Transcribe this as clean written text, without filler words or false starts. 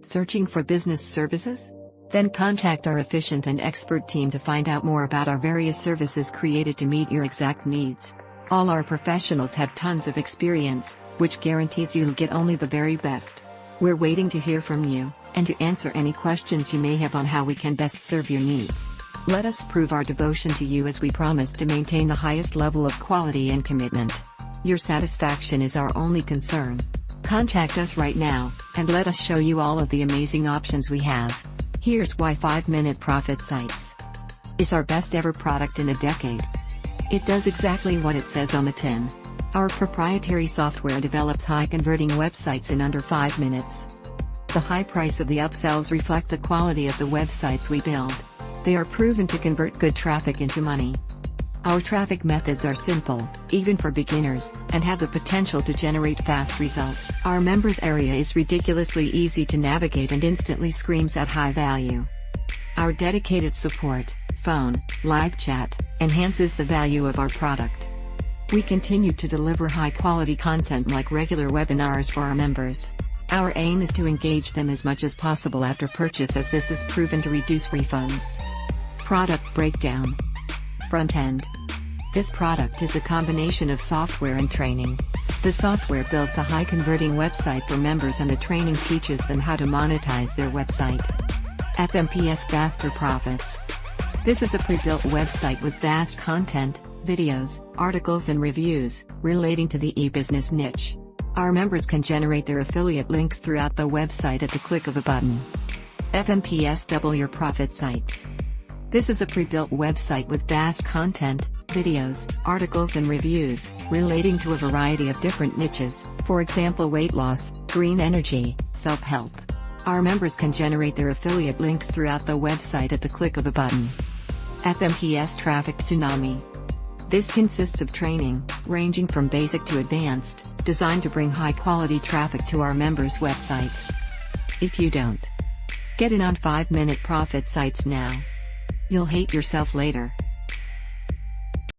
Searching for business services? Then contact our efficient and expert team to find out more about our various services created to meet your exact needs. All our professionals have tons of experience, which guarantees you'll get only the very best. We're waiting to hear from you, and to answer any questions you may have on how we can best serve your needs. Let us prove our devotion to you as we promise to maintain the highest level of quality and commitment. Your satisfaction is our only concern. Contact us right now, and let us show you all of the amazing options we have. Here's why 5-minute profit sites is our best ever product in a decade. It does exactly what it says on the tin. Our proprietary software develops high-converting websites in under 5 minutes. The high price of the upsells reflect the quality of the websites we build. They are proven to convert good traffic into money. Our traffic methods are simple, even for beginners, and have the potential to generate fast results. Our members area is ridiculously easy to navigate and instantly screams at high value. Our dedicated support, phone, live chat, enhances the value of our product. We continue to deliver high-quality content like regular webinars for our members. Our aim is to engage them as much as possible after purchase, as this is proven to reduce refunds. Product breakdown. Front end. This product is a combination of software and training. The software builds a high-converting website for members, and the training teaches them how to monetize their website. FMPS faster profits. This is a pre-built website with vast content, videos, articles and reviews, relating to the e-business niche. Our members can generate their affiliate links throughout the website at the click of a button. FMPS double your profit sites. This is a pre-built website with vast content, videos, articles and reviews, relating to a variety of different niches, for example weight loss, green energy, self-help. Our members can generate their affiliate links throughout the website at the click of a button. FMPS traffic tsunami. This consists of training, ranging from basic to advanced, designed to bring high-quality traffic to our members' websites. If you don't get in on 5-minute profit sites now, you'll hate yourself later.